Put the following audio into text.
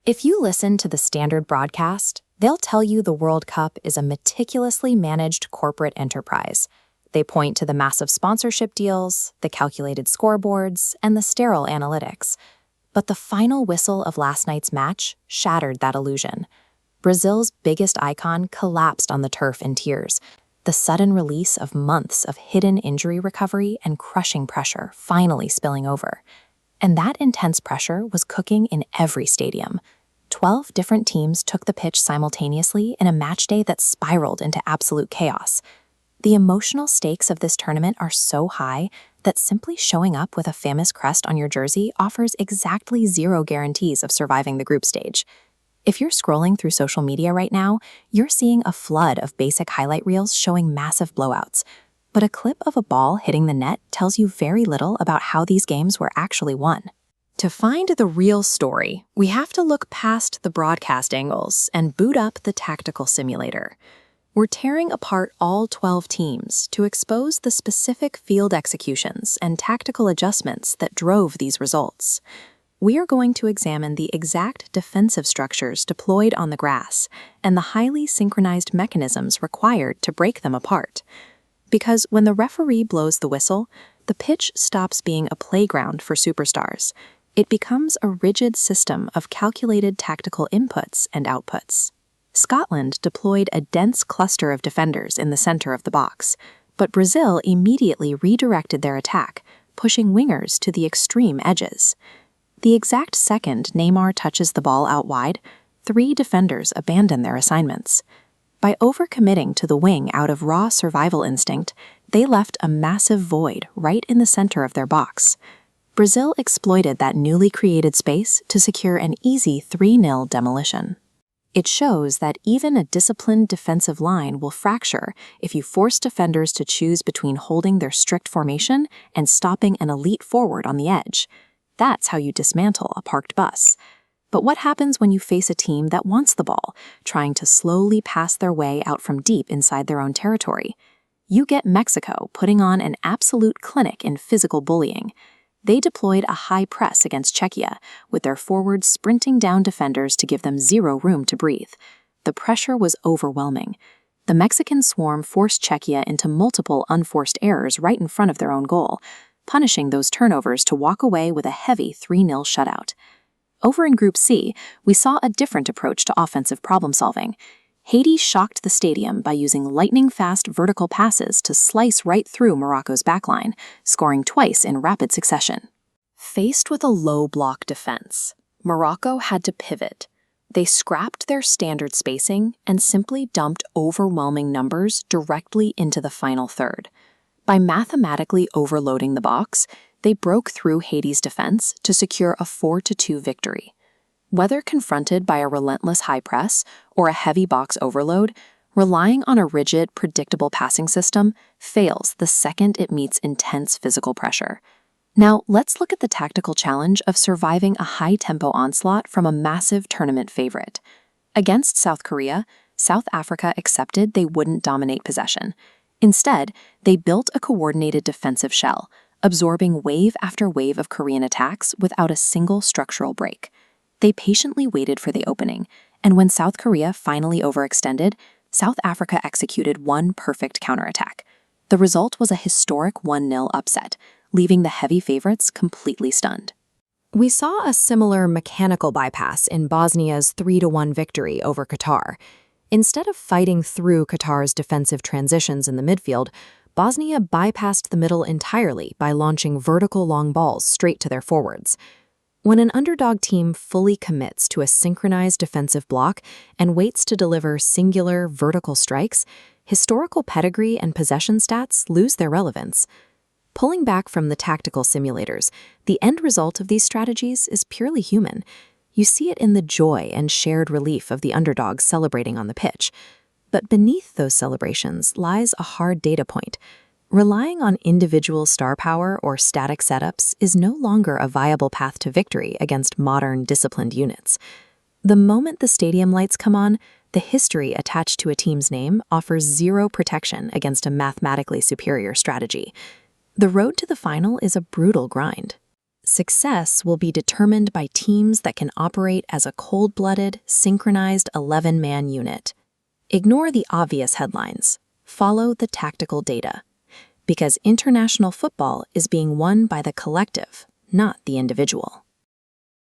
If you listen to the standard broadcast, they'll tell you the World Cup is a meticulously managed corporate enterprise. They point to the massive sponsorship deals, the calculated scoreboards, and the sterile analytics. But the final whistle of last night's match shattered that illusion. Brazil's biggest icon collapsed on the turf in tears, the sudden release of months of hidden injury recovery and crushing pressure finally spilling over. And that intense pressure was cooking in every stadium. 12 different teams took the pitch simultaneously in a matchday that spiraled into absolute chaos. The emotional stakes of this tournament are so high that simply showing up with a famous crest on your jersey offers exactly zero guarantees of surviving the group stage. If you're scrolling through social media right now, you're seeing a flood of basic highlight reels showing massive blowouts. But a clip of a ball hitting the net tells you very little about how these games were actually won. To find the real story, we have to look past the broadcast angles and boot up the tactical simulator. We're tearing apart all 12 teams to expose the specific field executions and tactical adjustments that drove these results. We are going to examine the exact defensive structures deployed on the grass and the highly synchronized mechanisms required to break them apart. Because when the referee blows the whistle, the pitch stops being a playground for superstars. It becomes a rigid system of calculated tactical inputs and outputs. Scotland deployed a dense cluster of defenders in the center of the box, but Brazil immediately redirected their attack, pushing wingers to the extreme edges. The exact second Neymar touches the ball out wide, 3 defenders abandon their assignments. By overcommitting to the wing out of raw survival instinct, they left a massive void right in the center of their box. Brazil exploited that newly created space to secure an easy 3-0 demolition. It shows that even a disciplined defensive line will fracture if you force defenders to choose between holding their strict formation and stopping an elite forward on the edge. That's how you dismantle a parked bus. But what happens when you face a team that wants the ball, trying to slowly pass their way out from deep inside their own territory? You get Mexico putting on an absolute clinic in physical bullying. They deployed a high press against Czechia, with their forwards sprinting down defenders to give them zero room to breathe. The pressure was overwhelming. The Mexican swarm forced Czechia into multiple unforced errors right in front of their own goal, punishing those turnovers to walk away with a heavy 3-0 shutout. Over in Group C, we saw a different approach to offensive problem-solving. Haiti shocked the stadium by using lightning-fast vertical passes to slice right through Morocco's backline, scoring twice in rapid succession. Faced with a low-block defense, Morocco had to pivot. They scrapped their standard spacing and simply dumped overwhelming numbers directly into the final third. By mathematically overloading the box, they broke through Haiti's defense to secure a 4-2 victory. Whether confronted by a relentless high press or a heavy box overload, relying on a rigid, predictable passing system fails the second it meets intense physical pressure. Now, let's look at the tactical challenge of surviving a high-tempo onslaught from a massive tournament favorite. Against South Korea, South Africa accepted they wouldn't dominate possession. Instead, they built a coordinated defensive shell, absorbing wave after wave of Korean attacks without a single structural break. They patiently waited for the opening, and when South Korea finally overextended, South Africa executed one perfect counterattack. The result was a historic 1-0 upset, leaving the heavy favorites completely stunned. We saw a similar mechanical bypass in Bosnia's 3-1 victory over Qatar. Instead of fighting through Qatar's defensive transitions in the midfield, Bosnia bypassed the middle entirely by launching vertical long balls straight to their forwards. When an underdog team fully commits to a synchronized defensive block and waits to deliver singular vertical strikes, historical pedigree and possession stats lose their relevance. Pulling back from the tactical simulators, the end result of these strategies is purely human. You see it in the joy and shared relief of the underdogs celebrating on the pitch. But beneath those celebrations lies a hard data point. Relying on individual star power or static setups is no longer a viable path to victory against modern, disciplined units. The moment the stadium lights come on, the history attached to a team's name offers zero protection against a mathematically superior strategy. The road to the final is a brutal grind. success will be determined by teams that can operate as a cold-blooded, synchronized 11-man unit. Ignore the obvious headlines. Follow the tactical data. Because international football is being won by the collective, not the individual.